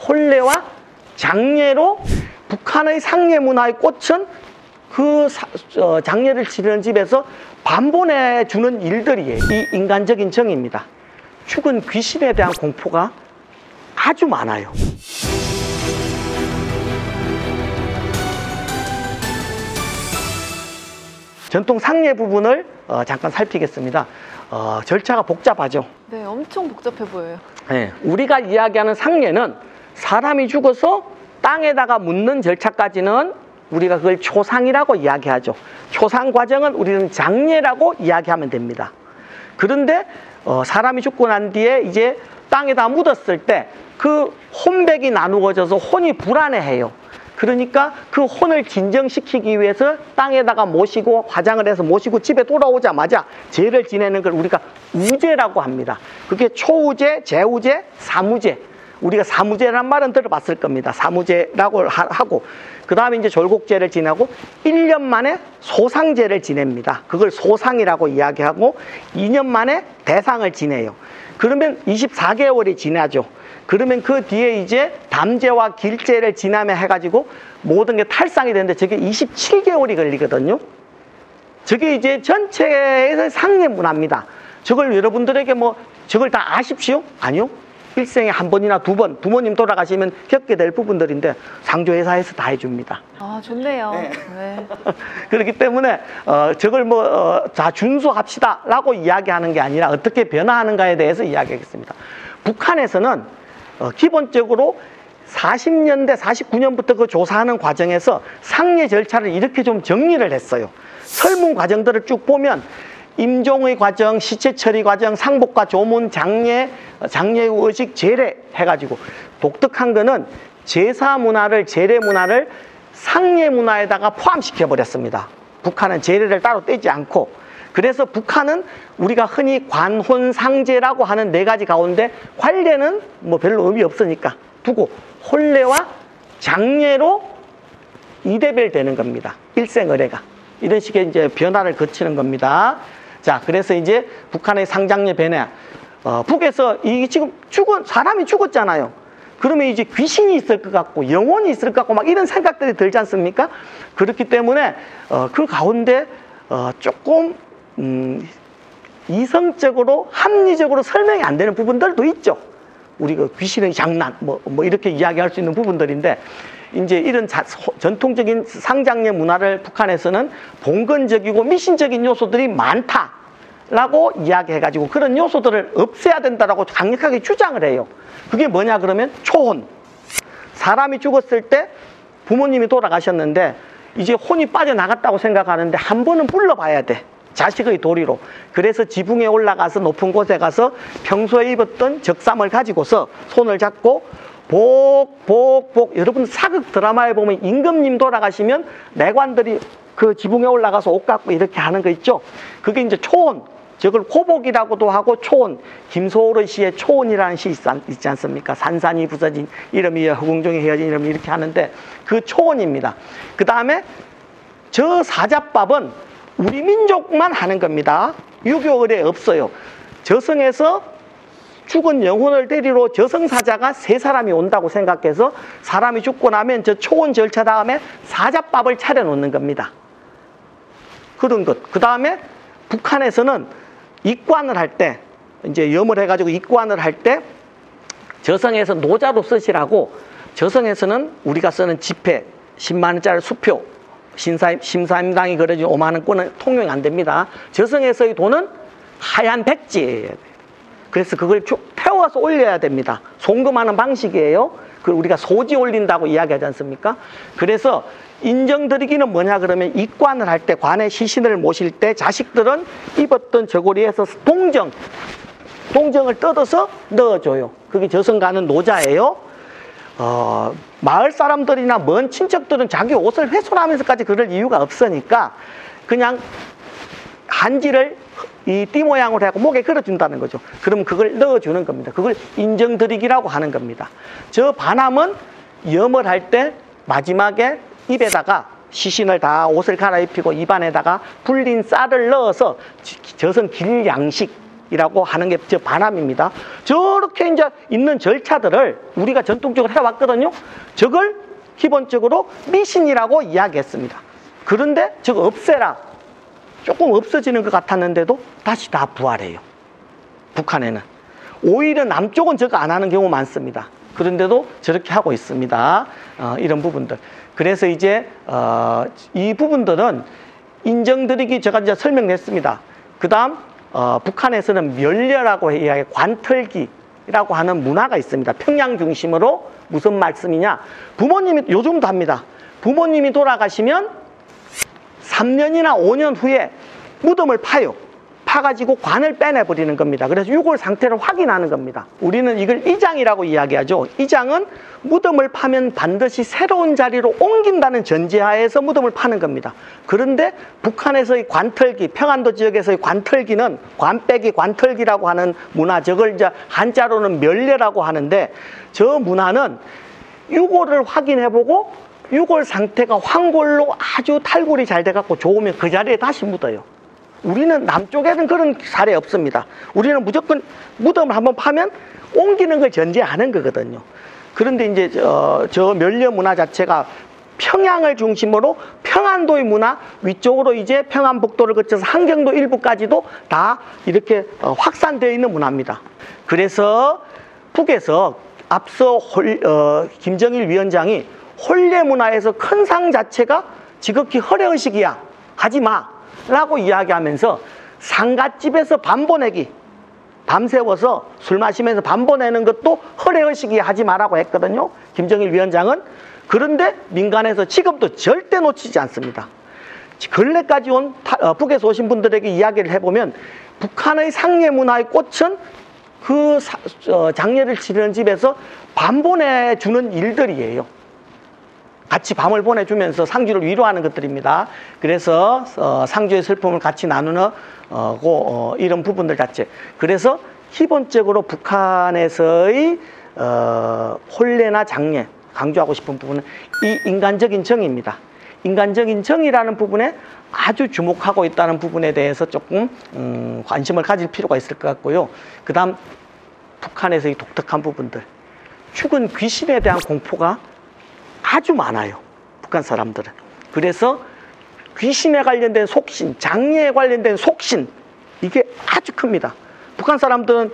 혼례와 장례로 북한의 상례 문화의 꽃은 그 장례를 치르는 집에서 반본해 주는 일들이에요. 이 인간적인 정입니다. 죽은 귀신에 대한 공포가 아주 많아요. 전통 상례 부분을 잠깐 살피겠습니다. 절차가 복잡하죠. 네, 엄청 복잡해 보여요. 네, 우리가 이야기하는 상례는 사람이 죽어서 땅에다가 묻는 절차까지는 우리가 그걸 초상이라고 이야기하죠. 초상 과정은 우리는 장례라고 이야기하면 됩니다. 그런데 사람이 죽고 난 뒤에 이제 땅에다 묻었을 때 그 혼백이 나누어져서 혼이 불안해해요. 그러니까 그 혼을 진정시키기 위해서 땅에다가 모시고 화장을 해서 모시고 집에 돌아오자마자 제를 지내는 걸 우리가 우제라고 합니다. 그게 초우제, 제우제, 사무제. 우리가 사무제라는 말은 들어봤을 겁니다. 사무제라고 하고 그 다음에 이제 졸곡제를 지내고 1년 만에 소상제를 지냅니다. 그걸 소상이라고 이야기하고 2년 만에 대상을 지내요. 그러면 24개월이 지나죠. 그러면 그 뒤에 이제 담제와 길제를 지나면 해가지고 모든 게 탈상이 되는데 저게 27개월이 걸리거든요. 저게 이제 전체의 상례 문화입니다. 저걸 여러분들에게 뭐 저걸 다 아십시오? 아니요. 일생에 한 번이나 두 번, 부모님 돌아가시면 겪게 될 부분들인데 상조회사에서 다 해줍니다. 아, 좋네요. 네. 네. 그렇기 때문에 저걸 다 준수합시다 라고 이야기하는 게 아니라 어떻게 변화하는가에 대해서 이야기하겠습니다. 북한에서는 기본적으로 40년대, 49년부터 그 조사하는 과정에서 상례 절차를 이렇게 좀 정리를 했어요. 설문 과정들을 쭉 보면 임종의 과정, 시체 처리 과정, 상복과 조문, 장례, 장례 의식, 제례 해가지고 독특한 거는 제사 문화를, 제례 문화를 상례 문화에다가 포함시켜 버렸습니다. 북한은 제례를 따로 떼지 않고. 그래서 북한은 우리가 흔히 관혼상제라고 하는 네 가지 가운데 관례는 뭐 별로 의미 없으니까 두고 혼례와 장례로 이대별 되는 겁니다. 일생의례가. 이런 식의 이제 변화를 거치는 겁니다. 자, 그래서 이제 북한의 상장례 변화. 북에서 이게 지금 사람이 죽었잖아요. 그러면 이제 귀신이 있을 것 같고 영혼이 있을 것 같고 막 이런 생각들이 들지 않습니까? 그렇기 때문에 그 가운데 조금 이성적으로 합리적으로 설명이 안 되는 부분들도 있죠. 우리가 귀신의 장난 뭐 이렇게 이야기할 수 있는 부분들인데 이제 이런 전통적인 상장례 문화를 북한에서는 봉건적이고 미신적인 요소들이 많다라고 이야기해가지고 그런 요소들을 없애야 된다라고 강력하게 주장을 해요. 그게 뭐냐 그러면 초혼. 사람이 죽었을 때 부모님이 돌아가셨는데 이제 혼이 빠져나갔다고 생각하는데 한 번은 불러봐야 돼. 자식의 도리로. 그래서 지붕에 올라가서 높은 곳에 가서 평소에 입었던 적삼을 가지고서 손을 잡고 복. 여러분 사극 드라마에 보면 임금님 돌아가시면 내관들이 그 지붕에 올라가서 옷 갖고 이렇게 하는 거 있죠. 그게 이제 초혼. 저걸 호복이라고도 하고 초혼. 김소월의 시에 초혼이라는 시 있지 않습니까? 산산이 부서진 이름이 허공중에 헤어진 이름이 이렇게 하는데 그 초혼입니다. 그 다음에 저 사자밥은 우리 민족만 하는 겁니다. 유교 의례 없어요. 저승에서 죽은 영혼을 데리러 저승사자가 3사람이 온다고 생각해서 사람이 죽고 나면 저 초혼 절차 다음에 사자밥을 차려놓는 겁니다. 그런 것. 그 다음에 북한에서는 입관을 할 때 이제 염을 해가지고 입관을 할 때 저승에서 노자로 쓰시라고 저승에서는 우리가 쓰는 지폐 10만 원짜리 수표 심사임당이 그려진 5만 원권은 통용이 안 됩니다. 저승에서의 돈은 하얀 백지예요. 그래서 그걸 쭉 태워서 올려야 됩니다. 송금하는 방식이에요. 그걸 우리가 소지 올린다고 이야기하지 않습니까? 그래서 인정드리기는 뭐냐 그러면 입관을 할 때 관에 시신을 모실 때 자식들은 입었던 저고리에서 동정을 뜯어서 넣어줘요. 그게 저승 가는 노자예요. 마을 사람들이나 먼 친척들은 자기 옷을 훼손하면서까지 그럴 이유가 없으니까 그냥 한지를 이 띠 모양으로 해서 목에 걸어준다는 거죠. 그럼 그걸 넣어주는 겁니다. 그걸 인정드리기라고 하는 겁니다. 저 반함은 염을 할 때 마지막에 입에다가 시신을 다 옷을 갈아입히고 입안에다가 불린 쌀을 넣어서 저승 길양식 이라고 하는 게 저 반함입니다. 저렇게 이제 있는 절차들을 우리가 전통적으로 해왔거든요. 저걸 기본적으로 미신이라고 이야기했습니다. 그런데 저거 없애라. 조금 없어지는 것 같았는데도 다시 다 부활해요. 북한에는. 오히려 남쪽은 저거 안 하는 경우 많습니다. 그런데도 저렇게 하고 있습니다. 이런 부분들. 그래서 이제 이 부분들은 인정드리기 제가 이제 설명했습니다. 그 다음 북한에서는 멸려라고 해야 관털기라고 하는 문화가 있습니다. 평양 중심으로 무슨 말씀이냐? 부모님이 요즘도 합니다. 부모님이 돌아가시면 3년이나 5년 후에 무덤을 파요. 파가지고 관을 빼내버리는 겁니다. 그래서 유골 상태를 확인하는 겁니다. 우리는 이걸 이장이라고 이야기하죠. 이장은 무덤을 파면 반드시 새로운 자리로 옮긴다는 전제하에서 무덤을 파는 겁니다. 그런데 북한에서의 관털기, 평안도 지역에서의 관털기는 관빼기, 관털기라고 하는 문화, 저걸 이제 한자로는 멸려라고 하는데, 저 문화는 유골을 확인해보고 유골 상태가 황골로 아주 탈골이 잘 돼갖고 좋으면 그 자리에 다시 묻어요. 우리는 남쪽에는 그런 사례 없습니다. 우리는 무조건 무덤을 한번 파면 옮기는 걸 전제하는 거거든요. 그런데 이제 저 멸려 문화 자체가 평양을 중심으로 평안도의 문화, 위쪽으로 이제 평안북도를 거쳐서 한경도 일부까지도 다 이렇게 확산되어 있는 문화입니다. 그래서 북에서 앞서 김정일 위원장이 혼례 문화에서 큰 상 자체가 지극히 허례의식이야, 하지 마 라고 이야기하면서 상갓집에서 밥 보내기, 밤새워서 술 마시면서 밥 보내는 것도 허례의식이 하지 마라고 했거든요, 김정일 위원장은. 그런데 민간에서 지금도 절대 놓치지 않습니다. 근래까지 온 북에서 오신 분들에게 이야기를 해보면 북한의 상례 문화의 꽃은 그 장례를 치르는 집에서 밤 보내주는 일들이에요. 같이 밤을 보내주면서 상주를 위로하는 것들입니다. 그래서 상주의 슬픔을 같이 나누는 이런 부분들 자체. 그래서 기본적으로 북한에서의 혼례나 장례, 강조하고 싶은 부분은 이 인간적인 정의입니다. 인간적인 정의라는 부분에 아주 주목하고 있다는 부분에 대해서 조금 관심을 가질 필요가 있을 것 같고요. 그 다음 북한에서의 독특한 부분들, 죽은 귀신에 대한 공포가 아주 많아요, 북한 사람들은. 그래서 귀신에 관련된 속신, 장례에 관련된 속신, 이게 아주 큽니다. 북한 사람들은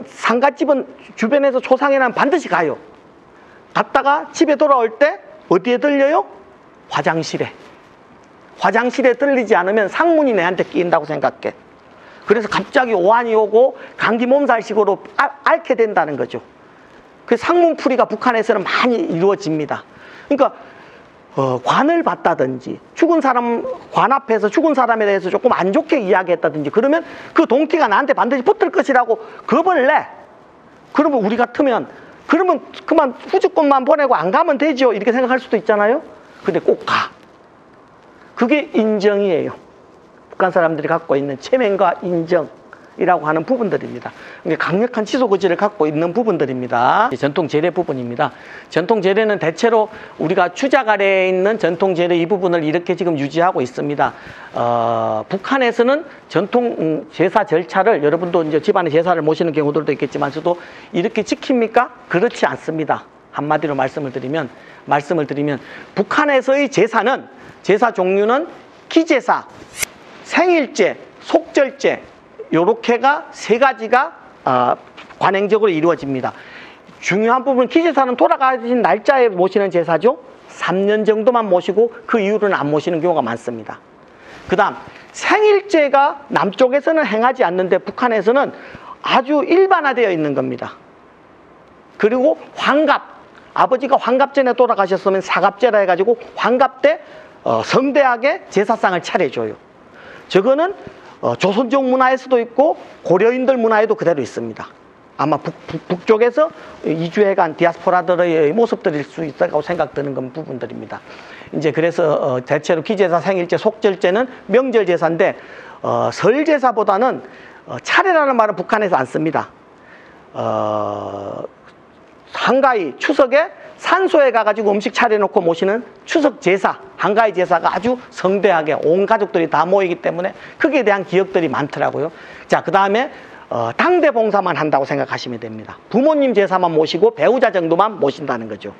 상갓집은 주변에서 초상에 나면 반드시 가요. 갔다가 집에 돌아올 때 어디에 들려요? 화장실에. 화장실에 들리지 않으면 상문이 내한테 끼인다고 생각해. 그래서 갑자기 오한이 오고 감기 몸살식으로 앓게 된다는 거죠. 그 상문풀이가 북한에서는 많이 이루어집니다. 그러니까 관을 봤다든지 죽은 사람, 관 앞에서 죽은 사람에 대해서 조금 안 좋게 이야기했다든지 그러면 그 동기가 나한테 반드시 붙을 것이라고 겁을 내. 그러면 우리 같으면 그러면 그만 후주권만 보내고 안 가면 되죠, 이렇게 생각할 수도 있잖아요. 근데 꼭 가. 그게 인정이에요. 북한 사람들이 갖고 있는 체면과 인정이라고 하는 부분들입니다. 강력한 지속 의지를 갖고 있는 부분들입니다. 전통 재래 부분입니다. 전통 재래는 대체로 우리가 추작 아래에 있는 전통 재래 이 부분을 이렇게 지금 유지하고 있습니다. 북한에서는 전통 제사 절차를, 여러분도 이제 집안에 제사를 모시는 경우들도 있겠지만서도 이렇게 지킵니까? 그렇지 않습니다. 한마디로 말씀을 드리면 북한에서의 제사는, 제사 종류는 기제사, 생일제, 속절제, 요렇게가 세 가지가 관행적으로 이루어집니다. 중요한 부분은 기제사는 돌아가신 날짜에 모시는 제사죠. 3년 정도만 모시고 그 이후로는 안 모시는 경우가 많습니다. 그 다음 생일제가 남쪽에서는 행하지 않는데 북한에서는 아주 일반화되어 있는 겁니다. 그리고 환갑, 아버지가 환갑 전에 돌아가셨으면 사갑제라 해가지고 환갑 때 성대하게 제사상을 차려줘요. 저거는 조선족 문화에서도 있고 고려인들 문화에도 그대로 있습니다. 아마 북쪽에서 이주해간 디아스포라들의 모습들일 수 있다고 생각되는 건 부분들입니다. 이제 그래서 대체로 기제사, 생일제, 속절제는 명절 제사인데 설 제사보다는 차례라는 말은 북한에서 안 씁니다. 한가위 추석에 산소에 가가지고 음식 차려놓고 모시는 추석 제사, 한가위 제사가 아주 성대하게 온 가족들이 다 모이기 때문에 거기에 대한 기억들이 많더라고요. 자, 그 다음에 당대 봉사만 한다고 생각하시면 됩니다. 부모님 제사만 모시고 배우자 정도만 모신다는 거죠.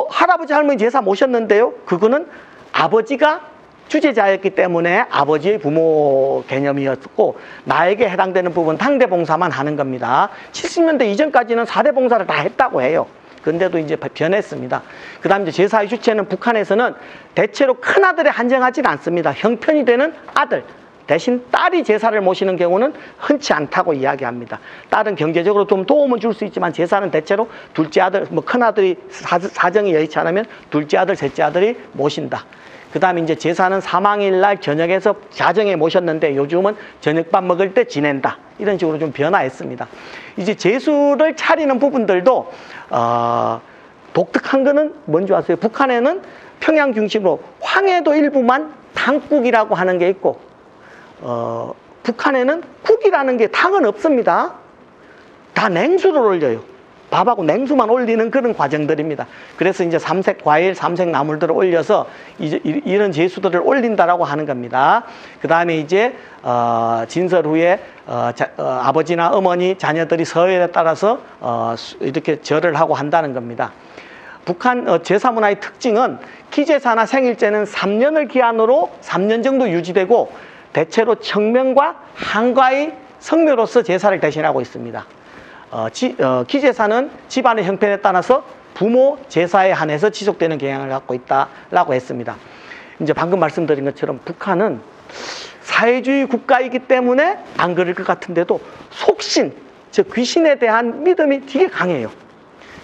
할아버지 할머니 제사 모셨는데요. 그거는 아버지가 주제자였기 때문에 아버지의 부모 개념이었고 나에게 해당되는 부분 당대 봉사만 하는 겁니다. 70년대 이전까지는 4대 봉사를 다 했다고 해요. 근데도 이제 변했습니다. 그 다음 이제 제사의 주체는 북한에서는 대체로 큰아들에 한정하지는 않습니다. 형편이 되는 아들 대신 딸이 제사를 모시는 경우는 흔치 않다고 이야기합니다. 딸은 경제적으로 좀 도움을 줄 수 있지만 제사는 대체로 둘째 아들, 뭐 큰아들이 사정이 여의치 않으면 둘째 아들, 셋째 아들이 모신다. 그 다음에 이제 제사는 사망일 날 저녁에서 자정에 모셨는데 요즘은 저녁밥 먹을 때 지낸다. 이런 식으로 좀 변화했습니다. 이제 제수를 차리는 부분들도 독특한 거는 뭔지 아세요? 북한에는 평양 중심으로 황해도 일부만 당국이라고 하는 게 있고 북한에는 국이라는 게 당은 없습니다. 다 냉수를 올려요. 밥하고 냉수만 올리는 그런 과정들입니다. 그래서 이제 삼색 과일, 삼색 나물들을 올려서 이제 이런 제수들을 올린다라고 하는 겁니다. 그 다음에 이제 진설 후에 아버지나 어머니, 자녀들이 서열에 따라서 이렇게 절을 하고 한다는 겁니다. 북한 제사 문화의 특징은 기제사나 생일제는 3년을 기한으로 3년 정도 유지되고 대체로 청명과 한과의 성묘로서 제사를 대신하고 있습니다. 기제사는 집안의 형편에 따라서 부모 제사에 한해서 지속되는 경향을 갖고 있다라고 했습니다. 이제 방금 말씀드린 것처럼 북한은 사회주의 국가이기 때문에 안 그럴 것 같은데도 속신, 즉 귀신에 대한 믿음이 되게 강해요.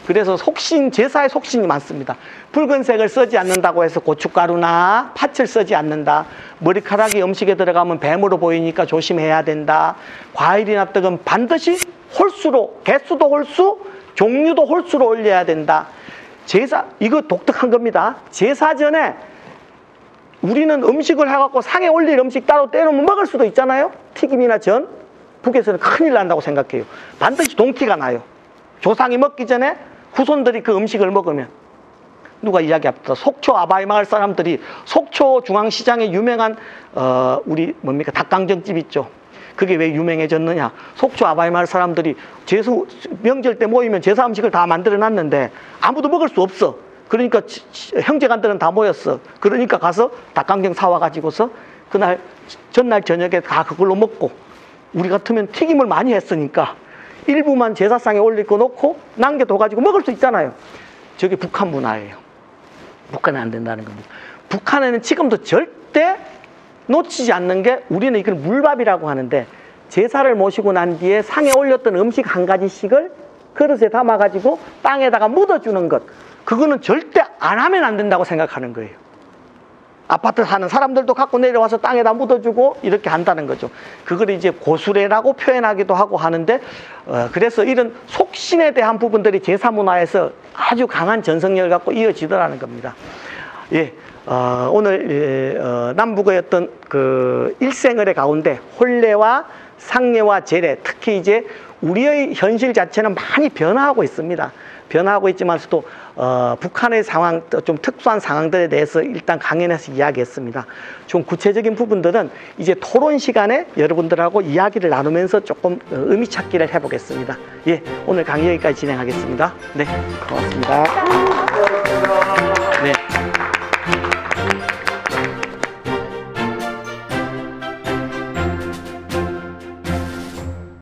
그래서 속신, 제사에 속신이 많습니다. 붉은색을 쓰지 않는다고 해서 고춧가루나 팥을 쓰지 않는다. 머리카락이 음식에 들어가면 뱀으로 보이니까 조심해야 된다. 과일이나 떡은 반드시 홀수로, 개수도 홀수, 종류도 홀수로 올려야 된다. 제사, 이거 독특한 겁니다. 제사 전에 우리는 음식을 해갖고 상에 올릴 음식 따로 떼놓으면 먹을 수도 있잖아요. 튀김이나 전. 북에서는 큰일 난다고 생각해요. 반드시 동티가 나요. 조상이 먹기 전에 후손들이 그 음식을 먹으면. 누가 이야기합니다. 속초 아바이 마을 사람들이 속초 중앙시장에 유명한 우리 뭡니까 닭강정집 있죠. 그게 왜 유명해졌느냐. 속초 아바이 마을 사람들이 명절 때 모이면 제사 음식을 다 만들어 놨는데 아무도 먹을 수 없어. 그러니까 형제간들은 다 모였어. 그러니까 가서 닭강정 사와가지고서 그날 전날 저녁에 다 그걸로 먹고, 우리 같으면 튀김을 많이 했으니까 일부만 제사상에 올릴 거 놓고 남겨둬가지고 먹을 수 있잖아요. 저게 북한 문화예요. 북한은 안 된다는 겁니다. 북한에는 지금도 절대 놓치지 않는 게, 우리는 이걸 물밥이라고 하는데, 제사를 모시고 난 뒤에 상에 올렸던 음식 한 가지씩을 그릇에 담아가지고 땅에다가 묻어주는 것, 그거는 절대 안 하면 안 된다고 생각하는 거예요. 아파트 사는 사람들도 갖고 내려와서 땅에다 묻어주고 이렇게 한다는 거죠. 그걸 이제 고수례라고 표현하기도 하고 하는데, 그래서 이런 속신에 대한 부분들이 제사 문화에서 아주 강한 전성력을 갖고 이어지더라는 겁니다. 예, 오늘 남북의 어떤 그 일생활의 가운데 혼례와 상례와 제례, 특히 이제 우리의 현실 자체는 많이 변화하고 있습니다. 변화하고 있지만서도 북한의 상황, 좀 특수한 상황들에 대해서 일단 강연해서 이야기했습니다. 좀 구체적인 부분들은 이제 토론 시간에 여러분들하고 이야기를 나누면서 조금 의미 찾기를 해보겠습니다. 예, 오늘 강의 여기까지 진행하겠습니다. 네, 고맙습니다.